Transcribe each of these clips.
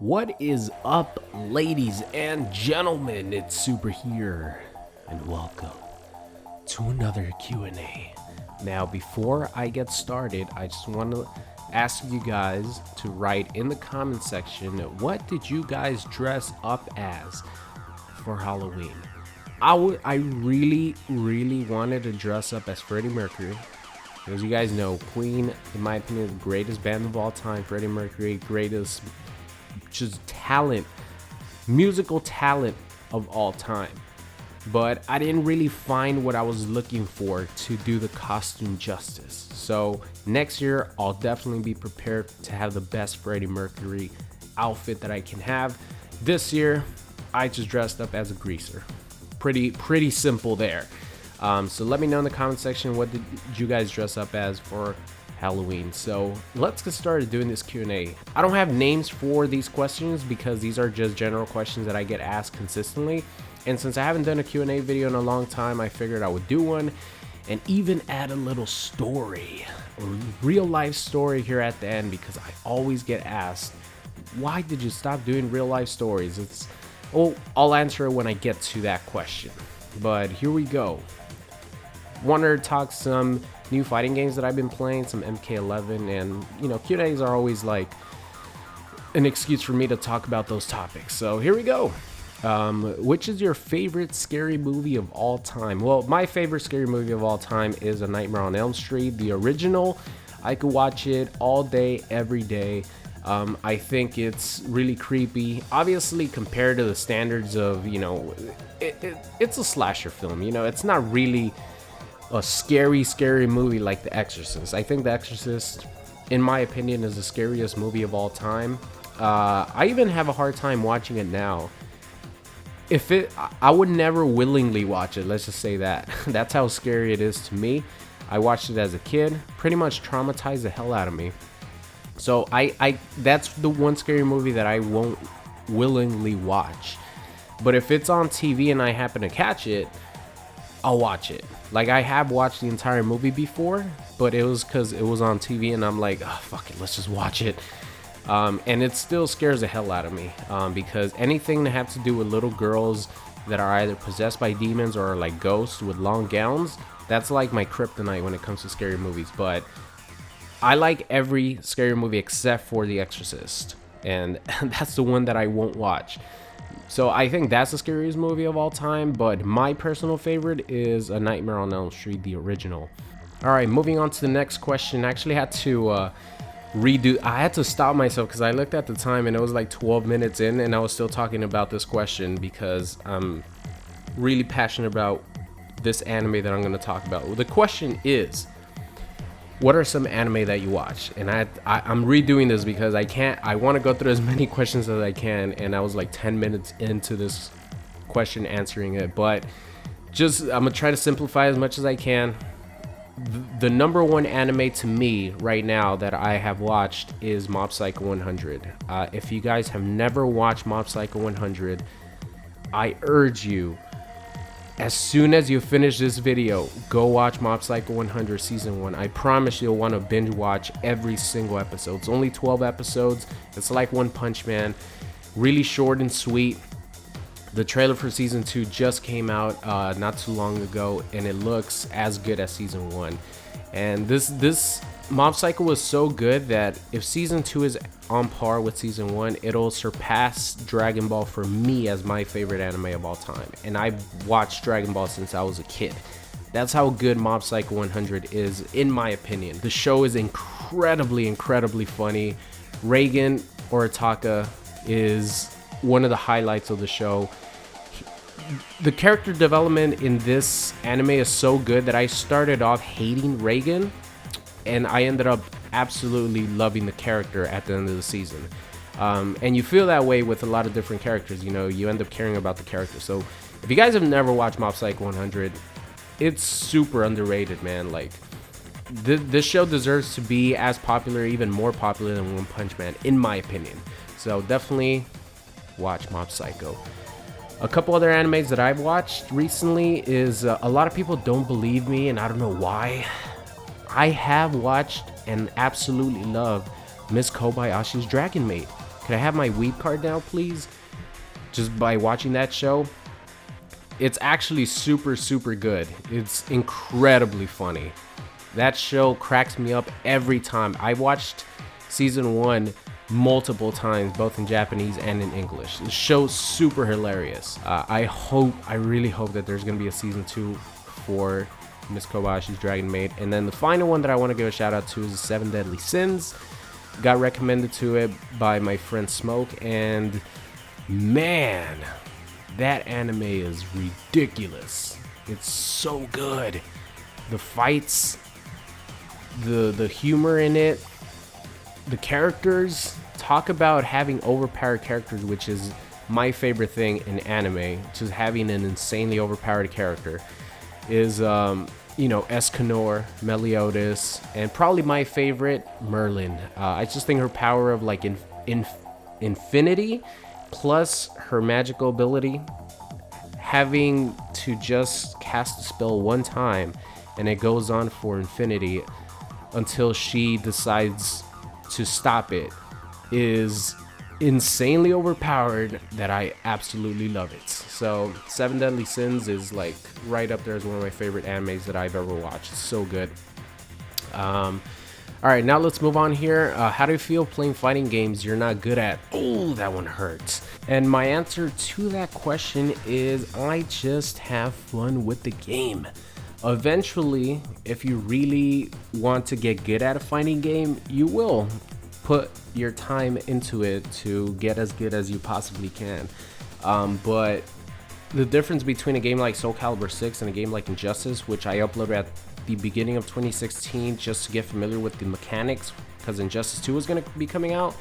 What is up, ladies and gentlemen? It's Super here, and welcome to another Q&A. Now, before I get started, I just want to ask you guys to write in the comment section, what did you guys dress up as for Halloween? I really wanted to dress up as Freddie Mercury. As you guys know, Queen, in my opinion, the greatest band of all time. Freddie Mercury, greatest just talent, musical talent of all time. But I didn't really find what I was looking for to do the costume justice. So next year, I'll definitely be prepared to have the best Freddie Mercury outfit that I can have. This year, I just dressed up as a greaser. Pretty simple there. So let me know in the comment section, what did you guys dress up as for Halloween? So let's get started doing this Q&A. I don't have names for these questions because these are just general questions that I get asked consistently. And since I haven't done a Q&A video in a long time, I figured I would do one and even add a little story, a real life story here at the end, because I always get asked, why did you stop doing real life stories? I'll answer it when I get to that question. But here we go. Wanted to talk some new fighting games that I've been playing, some MK11, and Q&As are always like an excuse for me to talk about those topics. So here we go. Which is your favorite scary movie of all time? Well, my favorite scary movie of all time is A Nightmare on Elm Street, the original. I could watch it all day, every day. I think it's really creepy. Obviously, compared to the standards of, it's a slasher film. It's not really a scary movie like The Exorcist. I think The Exorcist, in my opinion, is the scariest movie of all time. I even have a hard time watching it now. I would never willingly watch it, let's just say that. That's how scary it is to me. I watched it as a kid, pretty much traumatized the hell out of me. So that's the one scary movie that I won't willingly watch. But if it's on TV and I happen to catch it, I'll watch it. Like, I have watched the entire movie before, but it was because it was on TV and I'm like, oh, fuck it, let's just watch it. And it still scares the hell out of me, because anything that has to do with little girls that are either possessed by demons or like ghosts with long gowns, that's like my kryptonite when it comes to scary movies. But I like every scary movie except for The Exorcist, and that's the one that I won't watch. So I think that's the scariest movie of all time, but my personal favorite is A Nightmare on Elm Street, the original. All right, moving on to the next question. I actually had to I had to stop myself because I looked at the time and it was like 12 minutes in and I was still talking about this question because I'm really passionate about this anime that I'm going to talk about. The question is, what are some anime that you watch? And I'm redoing this because I want to go through as many questions as I can, and I was like 10 minutes into this question answering it, but I'm gonna try to simplify as much as I can. The number one anime to me right now that I have watched is Mob Psycho 100. If you guys have never watched Mob Psycho 100, I urge you, as soon as you finish this video, go watch Mob Psycho 100 season 1. I promise you'll want to binge watch every single episode. It's only 12 episodes. It's like One Punch Man. Really short and sweet. The trailer for season 2 just came out not too long ago, and it looks as good as season 1. And this Mob Psycho was so good that if season 2 is on par with season 1, it'll surpass Dragon Ball for me as my favorite anime of all time. And I've watched Dragon Ball since I was a kid. That's how good Mob Psycho 100 is, in my opinion. The show is incredibly funny. Reigen Oritaka is one of the highlights of the show. The character development in this anime is so good that I started off hating Reigen, and I ended up absolutely loving the character at the end of the season. And you feel that way with a lot of different characters. You end up caring about the character. So if you guys have never watched Mob Psycho 100, it's super underrated, man. Like, this show deserves to be as popular, even more popular than One Punch Man, in my opinion. So definitely watch Mob Psycho. A couple other animes that I've watched recently is a lot of people don't believe me, and I don't know why. I have watched and absolutely love Miss Kobayashi's Dragon Maid. Could I have my weeb card now, please? Just by watching that show. It's actually super, super good. It's incredibly funny. That show cracks me up every time. I watched season 1 multiple times, both in Japanese and in English. The show's super hilarious. I really hope that there's gonna be a season 2 for Miss Kobayashi's Dragon Maid. And then the final one that I want to give a shout out to is 7 Deadly Sins. Got recommended to it by my friend Smoke, and man, that anime is ridiculous. It's so good. The fights, the humor in it, the characters. Talk about having overpowered characters, which is my favorite thing in anime. Just having an insanely overpowered character is you know, Escanor, Meliodas, and probably my favorite, Merlin. I just think her power of like infinity plus her magical ability, having to just cast a spell one time and it goes on for infinity until she decides to stop it, is insanely overpowered that I absolutely love it. So 7 Deadly Sins is like right up there as one of my favorite animes that I've ever watched. It's so good. All right, now let's move on here. How do you feel playing fighting games you're not good at? Oh, that one hurts. And my answer to that question is I just have fun with the game. Eventually, if you really want to get good at a fighting game, you will put your time into it to get as good as you possibly can. But the difference between a game like Soul Calibur 6 and a game like Injustice, which I uploaded at the beginning of 2016 just to get familiar with the mechanics, because Injustice 2 was going to be coming out.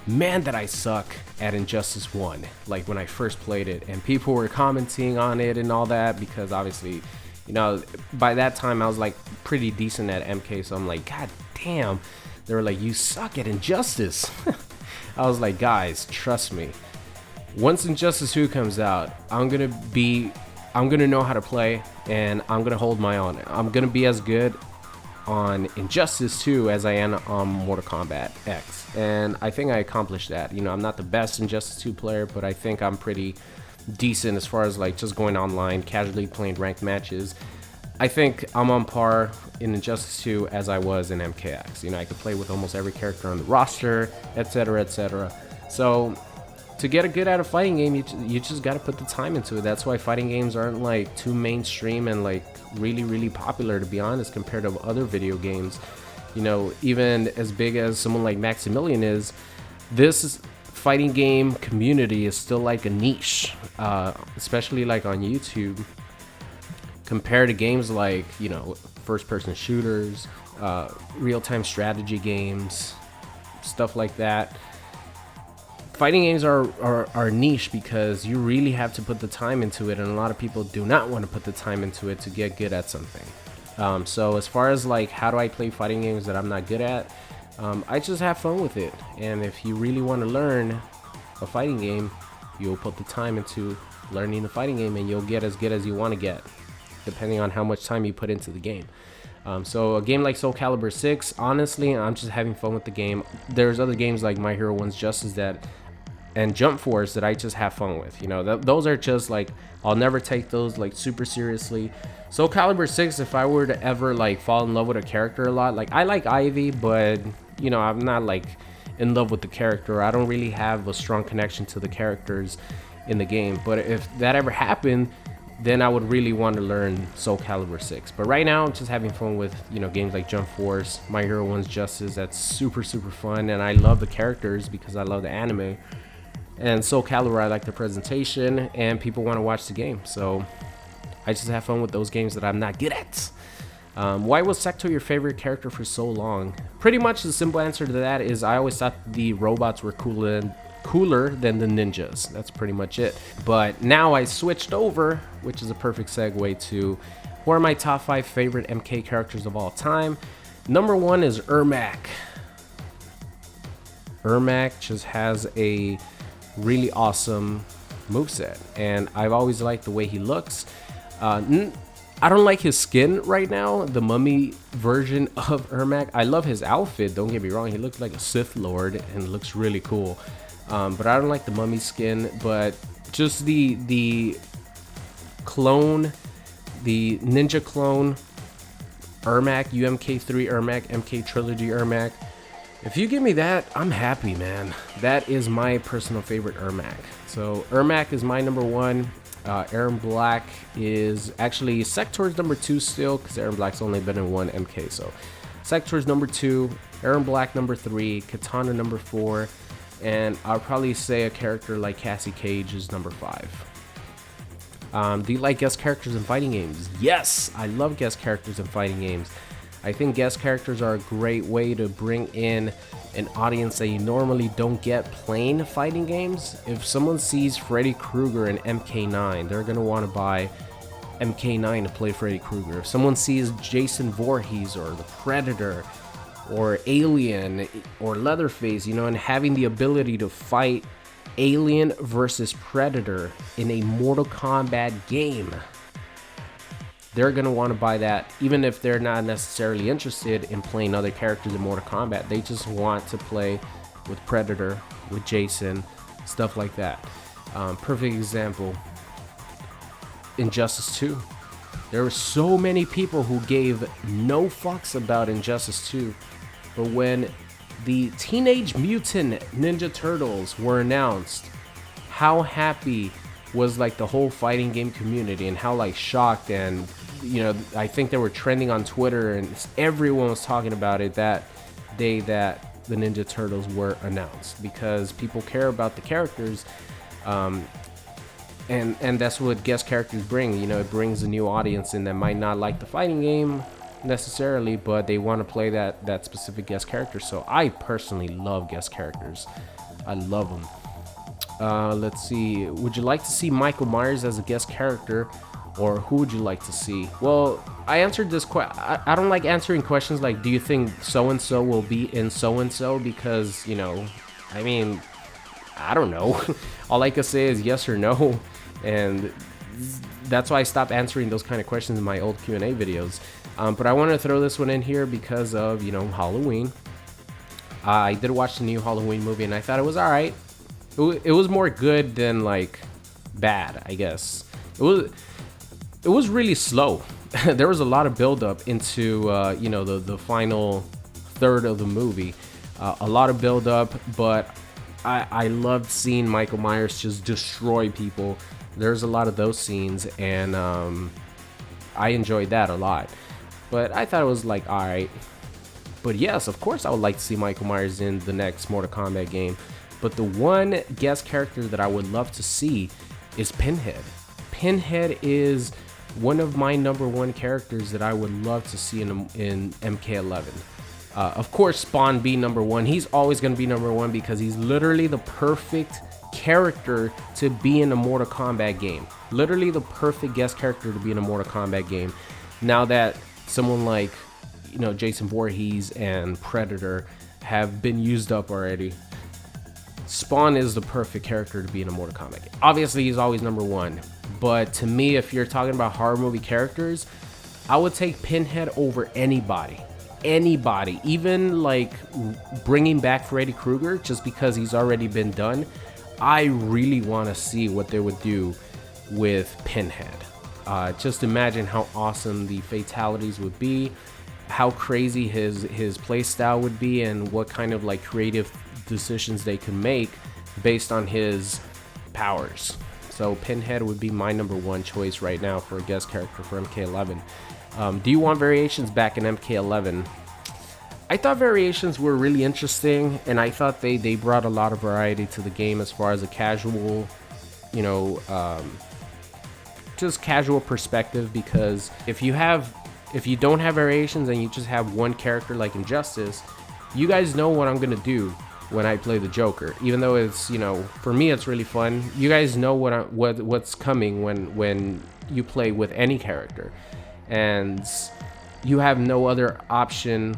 Man, that I suck at Injustice 1, like when I first played it, and people were commenting on it and all that, because obviously, you know, by that time I was like pretty decent at MK, so I'm like, god damn. They were like, you suck at Injustice. I was like, guys, trust me. Once Injustice 2 comes out, I'm gonna know how to play, and I'm gonna hold my own. I'm gonna be as good on Injustice 2 as I am on Mortal Kombat X, and I think I accomplished that. You know, I'm not the best Injustice 2 player, but I think I'm pretty decent as far as like just going online, casually playing ranked matches. I think I'm on par in Injustice 2 as I was in MKX. You know, I could play with almost every character on the roster, etc., etc. So to get good at a fighting game, you just got to put the time into it. That's why fighting games aren't like too mainstream and like really popular, to be honest, compared to other video games. You know, even as big as someone like Maximilian is, this fighting game community is still like a niche, especially like on YouTube, compared to games like, you know, first-person shooters, real-time strategy games, stuff like that. Fighting games are niche because you really have to put the time into it, and a lot of people do not want to put the time into it to get good at something. So as far as like how do I play fighting games that I'm not good at, I just have fun with it. And if you really want to learn a fighting game, you'll put the time into learning the fighting game, and you'll get as good as you want to get, depending on how much time you put into the game. So a game like Soul Calibur 6, honestly, I'm just having fun with the game. There's other games like My Hero 1's Justice and Jump Force that I just have fun with. You know, those are just like, I'll never take those like super seriously. Soul Calibur 6, if I were to ever like fall in love with a character a lot, like I like Ivy, but you know, I'm not like in love with the character. I don't really have a strong connection to the characters in the game. But if that ever happened, then I would really want to learn Soul Calibur 6. But right now, I'm just having fun with, you know, games like Jump Force, My Hero 1's Justice. That's super fun, and I love the characters because I love the anime. And Soul Calibur, I like the presentation, and people want to watch the game. So I just have fun with those games that I'm not good at. Why was Sector your favorite character for so long? Pretty much the simple answer to that is I always thought the robots were cooler than the ninjas. That's pretty much it. But now I switched over, which is a perfect segue to who are my top 5 favorite MK characters of all time. Number 1 is Ermac. Ermac just has a really awesome moveset, and I've always liked the way he looks. I don't like his skin right now, the mummy version of Ermac. I love his outfit, don't get me wrong. He looks like a Sith Lord and looks really cool. but I don't like the mummy skin. But just the clone, the ninja clone Ermac, UMK3 Ermac, MK Trilogy Ermac. If you give me that, I'm happy, man. That is my personal favorite Ermac. So Ermac is my number one. Aaron Black is actually Sector's number 2 still, because Aaron Black's only been in one MK. So Sector's number 2, Aaron Black number 3, Katana number 4, and I'll probably say a character like Cassie Cage is number 5. Do you like guest characters in fighting games? Yes, I love guest characters in fighting games. I think guest characters are a great way to bring in an audience that you normally don't get playing fighting games. If someone sees Freddy Krueger in MK9, they're going to want to buy MK9 to play Freddy Krueger. If someone sees Jason Voorhees or the Predator or Alien or Leatherface, and having the ability to fight Alien versus Predator in a Mortal Kombat game, they're going to want to buy that, even if they're not necessarily interested in playing other characters in Mortal Kombat. They just want to play with Predator, with Jason, stuff like that. Perfect example, Injustice 2. There were so many people who gave no fucks about Injustice 2, but when the Teenage Mutant Ninja Turtles were announced, how happy was like the whole fighting game community, and how like shocked, and I think they were trending on Twitter and everyone was talking about it that day that the Ninja Turtles were announced, because people care about the characters, and that's what guest characters bring. It brings a new audience in that might not like the fighting game necessarily, but they want to play that specific guest character. So I personally love guest characters. I love them. Let's see, would you like to see Michael Myers as a guest character, or who would you like to see? Well, I answered this I don't like answering questions like, do you think so and so will be in so and so, because I don't know. All I can say is yes or no, and that's why I stopped answering those kind of questions in my old Q&A videos. But I want to throw this one in here because of Halloween. I did watch the new Halloween movie, and I thought it was all right. It was more good than like bad, I guess. It was really slow. There was a lot of buildup into the final third of the movie. A lot of buildup, but I loved seeing Michael Myers just destroy people. There's a lot of those scenes, and I enjoyed that a lot. But I thought it was like all right. But yes, of course I would like to see Michael Myers in the next Mortal Kombat game. But the one guest character that I would love to see is Pinhead. Pinhead is one of my number one characters that I would love to see in MK11. Of course, Spawn be number one. He's always going to be number one because he's literally the perfect character to be in a Mortal Kombat game. Literally the perfect guest character to be in a Mortal Kombat game. Now that someone like Jason Voorhees and Predator have been used up already, Spawn is the perfect character to be in a Mortal Kombat game. Obviously, he's always number one. But to me, if you're talking about horror movie characters, I would take Pinhead over anybody. Anybody. Even like bringing back Freddy Krueger just because he's already been done. I really want to see what they would do with Pinhead. Just imagine how awesome the fatalities would be, how crazy his play style would be, and what kind of like creative decisions they could make based on his powers. So Pinhead would be my number one choice right now for a guest character for MK11. Do you want variations back in MK11? I thought variations were really interesting, and I thought they brought a lot of variety to the game as far as a casual, just casual perspective. Because if you don't have variations and you just have one character like Injustice, you guys know what I'm gonna do when I play the Joker. Even though it's for me it's really fun, you guys know what's coming when you play with any character, and you have no other option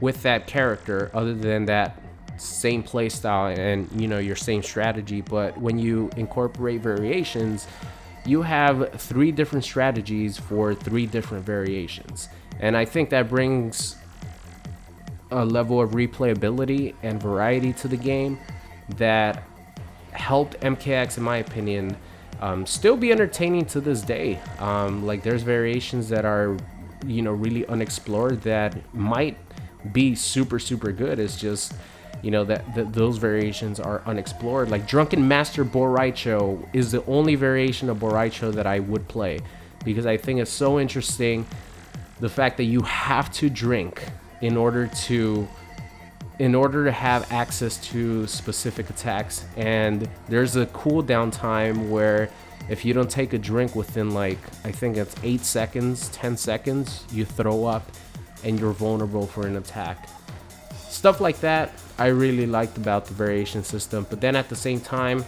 with that character other than that same play style and your same strategy. But when you incorporate variations, you have 3 different strategies for 3 different variations, and I think that brings a level of replayability and variety to the game that helped MKX, in my opinion, still be entertaining to this day. Like there's variations that are, really unexplored that might be super good. It's just, that those variations are unexplored. Like Drunken Master Boraicho is the only variation of Boraicho that I would play, because I think it's so interesting, the fact that you have to drink in order to have access to specific attacks, and there's a cooldown time where if you don't take a drink within, like, I think it's 8 seconds, 10 seconds, you throw up and you're vulnerable for an attack. Stuff like that I really liked about the variation system. But then at the same time,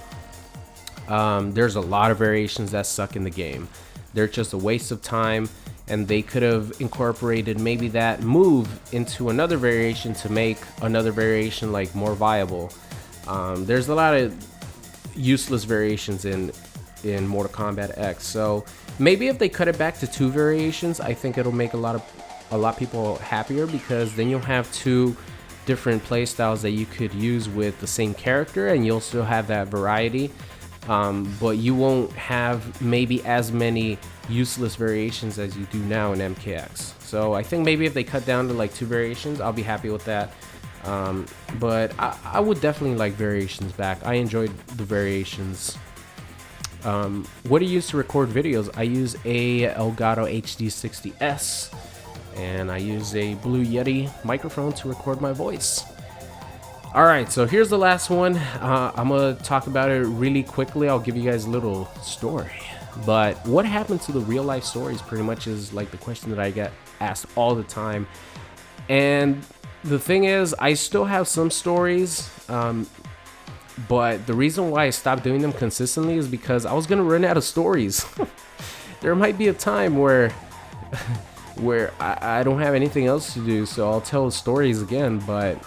there's a lot of variations that suck in the game. They're just a waste of time, and they could have incorporated maybe that move into another variation to make another variation like more viable. There's a lot of useless variations in Mortal Kombat X, so maybe if they cut it back to 2 variations, I think it'll make a lot of people happier, because then you'll have 2 different play styles that you could use with the same character, and you'll still have that variety. But you won't have maybe as many useless variations as you do now in MKX. So I think maybe if they cut down to like 2 variations, I'll be happy with that. But I would definitely like variations back. I enjoyed the variations. What do you use to record videos? I use a Elgato HD60S, and I use a Blue Yeti microphone to record my voice. Alright, so here's the last one. I'm going to talk about it really quickly. I'll give you guys a little story. But what happened to the real life stories pretty much is like the question that I get asked all the time. And the thing is, I still have some stories, but the reason why I stopped doing them consistently is because I was going to run out of stories. There might be a time where I don't have anything else to do, so I'll tell stories again. But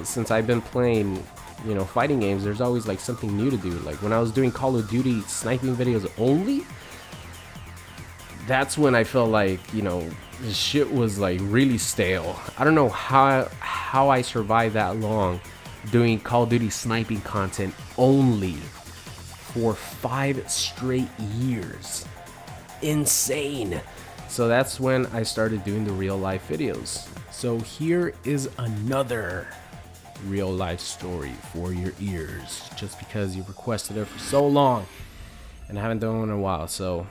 since I've been playing, fighting games, there's always like something new to do. Like when I was doing Call of Duty sniping videos only, that's when I felt like, the shit was like really stale. I don't know how I survived that long doing Call of Duty sniping content only for 5 straight years. Insane. So that's when I started doing the real life videos. So here is another real life story for your ears, just because you requested it for so long and I haven't done one in a while, so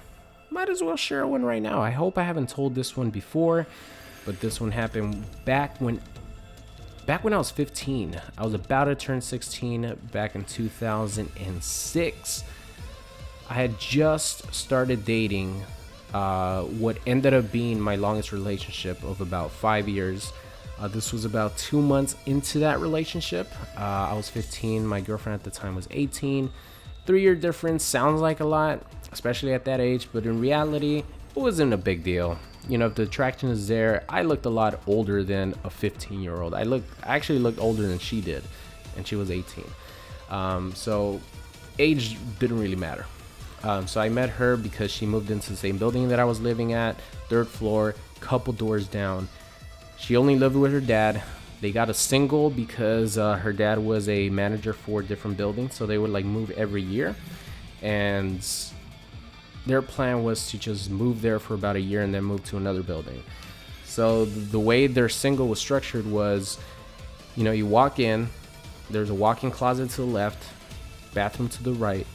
might as well share one right now. I hope I haven't told this one before, but this one happened back when I was 15. I was about to turn 16 back in 2006. I had just started dating what ended up being my longest relationship of about 5 years. This was about 2 months into that relationship. I was 15, my girlfriend at the time was 18. 3-year difference sounds like a lot, especially at that age, but in reality, it wasn't a big deal. If the attraction is there, I looked a lot older than a 15-year-old. I actually looked older than she did, and she was 18. So age didn't really matter. So I met her because she moved into the same building that I was living at, 3rd floor, couple doors down. She only lived with her dad. They got a single because her dad was a manager for different buildings, so they would like move every year. And their plan was to just move there for about a year and then move to another building. So the way their single was structured was, you walk in, there's a walk-in closet to the left, bathroom to the right.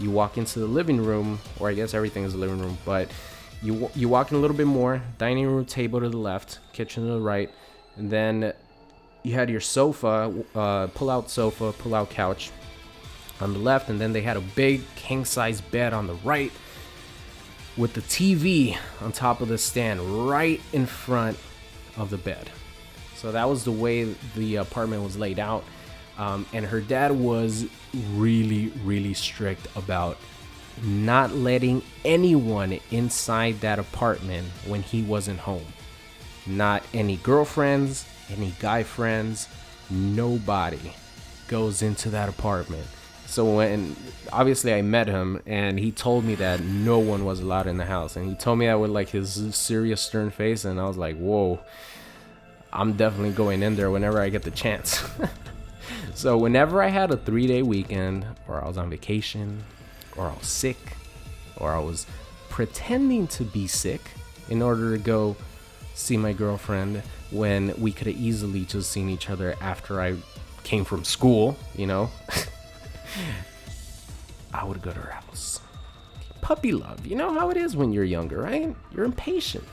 You walk into the living room, or I guess everything is a living room, but you walk in a little bit more, dining room table to the left, kitchen to the right, and then you had your sofa, pull-out couch on the left, and then they had a big king-size bed on the right with the TV on top of the stand right in front of the bed. So that was the way the apartment was laid out. And her dad was really strict about not letting anyone inside that apartment when he wasn't home. Not any girlfriends, any guy friends, nobody goes into that apartment. So when obviously I met him and he told me that no one was allowed in the house, and he told me that with like his serious stern face, and I was like, whoa, I'm definitely going in there whenever I get the chance. So whenever I had a 3-day weekend, or I was on vacation, or I was sick, or I was pretending to be sick in order to go see my girlfriend when we could have easily just seen each other after I came from school, you know, I would go to her house. Puppy love, you know how it is when you're younger, right? You're impatient.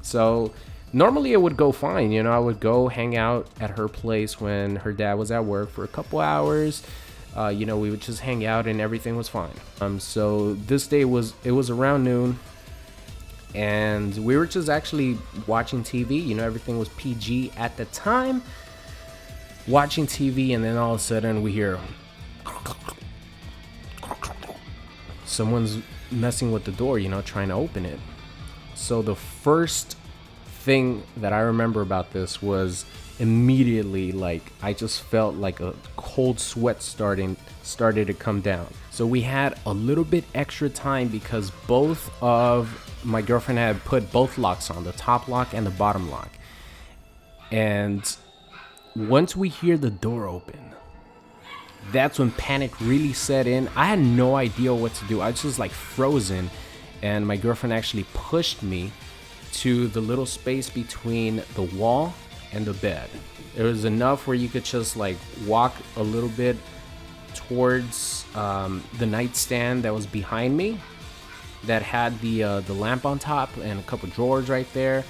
So normally it would go fine, you know, I would go hang out at her place when her dad was at work for a couple hours. You know, we would just hang out and everything was fine. So this day it was around noon, and we were just actually watching TV. You know, everything was PG at the time. Watching TV, and then all of a sudden we hear someone's messing with the door, you know, trying to open it. So the first thing that I remember about this was immediately, like, I just felt like a cold sweat started to come down. So we had a little bit extra time because both of my girlfriend had put both locks on, the top lock and the bottom lock. And once we hear the door open, that's when panic really set in. I had no idea what to do. I was just like frozen, and my girlfriend actually pushed me to the little space between the wall and the bed. It was enough where you could just like walk a little bit towards the nightstand that was behind me, that had the lamp on top and a couple drawers right there.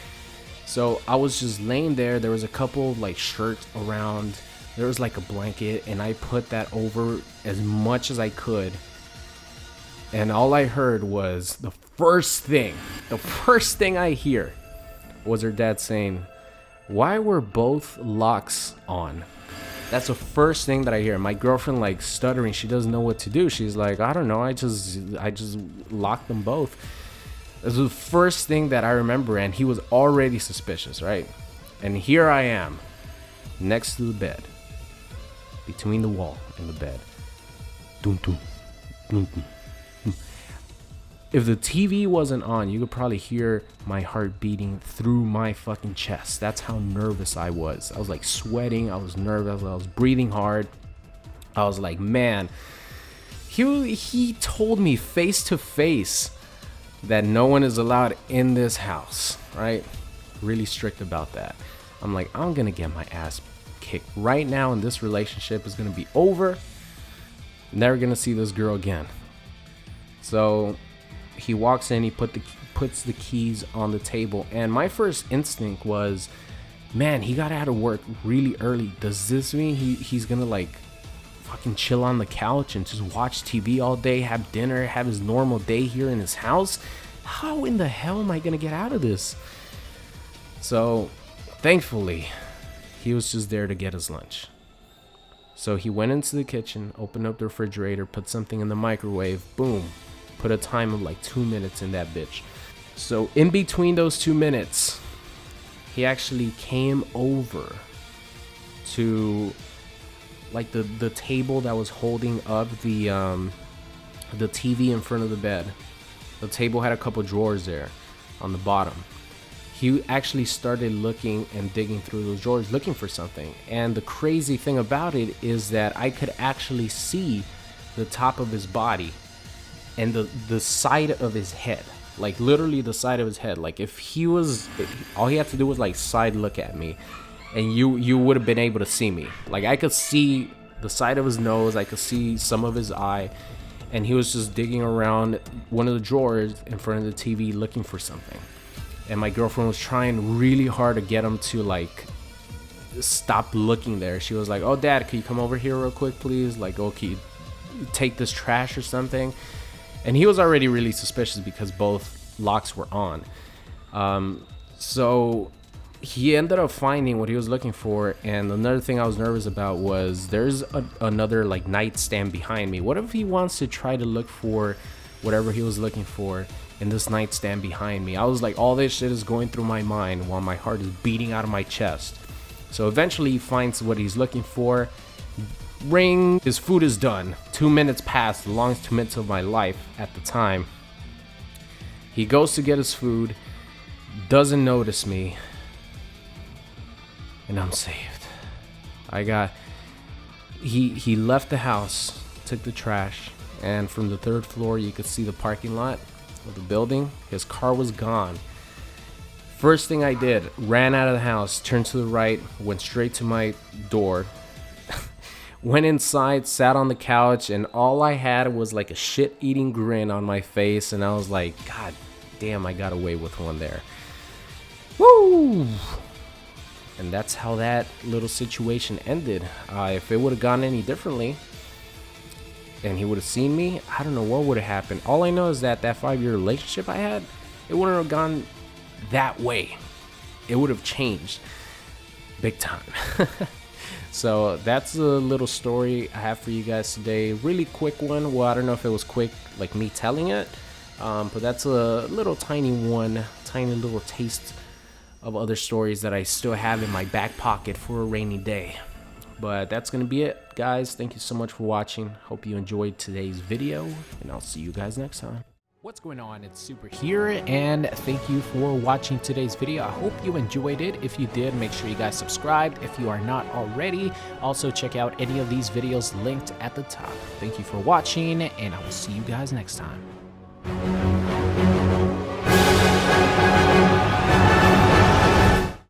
So I was just laying there. There was a couple of like shirts around. There was like a blanket, and I put that over as much as I could. And all I heard was the first thing I hear was her dad saying, "Why were both locks on?" That's the first thing that I hear. My girlfriend like stuttering. She doesn't know what to do. She's like, "I don't know. I just locked them both." This was the first thing that I remember, and he was already suspicious, right? And here I am, next to the bed, between the wall and the bed. Dum, dum, dum, dum. If the TV wasn't on, you could probably hear my heart beating through my fucking chest. That's how nervous I was. I was like sweating. I was nervous. I was breathing hard. I was like, man, he told me face to face that no one is allowed in this house, right? Really strict about that. I'm like, I'm gonna get my ass kicked right now, and this relationship is gonna be over. Never gonna see this girl again. So he walks in, he puts the keys on the table, and my first instinct was, man, he got out of work really early. Does this mean he's gonna like fucking chill on the couch and just watch TV all day, have dinner, have his normal day here in his house? How in the hell am I gonna get out of this? So thankfully he was just there to get his lunch. So he went into the kitchen, opened up the refrigerator, put something in the microwave, boom, put a time of like 2 minutes in that bitch. So in between those 2 minutes, he actually came over to like the table that was holding up the TV in front of the bed. The table had a couple drawers there on the bottom. He actually started looking and digging through those drawers looking for something. And the crazy thing about it is that I could actually see the top of his body and the side of his head. Like literally the side of his head. Like if all he had to do was like side look at me, and you would have been able to see me. Like I could see the side of his nose, I could see some of his eye, and he was just digging around one of the drawers in front of the TV looking for something. And my girlfriend was trying really hard to get him to like stop looking there. She was like, "Oh, Dad, can you come over here real quick, please? Like, oh, can you take this trash or something?" And he was already really suspicious because both locks were on. So he ended up finding what he was looking for. And another thing I was nervous about was there's another like nightstand behind me. What if he wants to try to look for whatever he was looking for in this nightstand behind me? I was like, all this shit is going through my mind while my heart is beating out of my chest. So eventually he finds what he's looking for. Ring, his food is done. 2 minutes passed, the longest 2 minutes of my life at the time. He goes to get his food, doesn't notice me, and I'm saved. I got He left the house, took the trash, and from the 3rd floor you could see the parking lot of the building. His car was gone. First thing I did, ran out of the house, turned to the right, went straight to my door, went inside, sat on the couch, and all I had was like a shit-eating grin on my face, and I was like, God damn, I got away with one there. Woo! And that's how that little situation ended. If it would have gone any differently, and he would have seen me, I don't know what would have happened. All I know is that 5-year relationship I had, it wouldn't have gone that way. It would have changed big time. So that's a little story I have for you guys today. Really quick one. Well, I don't know if it was quick like me telling it, but that's a little tiny one, tiny little taste of other stories that I still have in my back pocket for a rainy day. But that's gonna be it, guys. Thank you so much for watching. Hope you enjoyed today's video, and I'll see you guys next time. What's going on? It's Super here, and thank you for watching today's video. I hope you enjoyed it. If you did, make sure you guys subscribed if you are not already. Also, check out any of these videos linked at the top. Thank you for watching, and I will see you guys next time.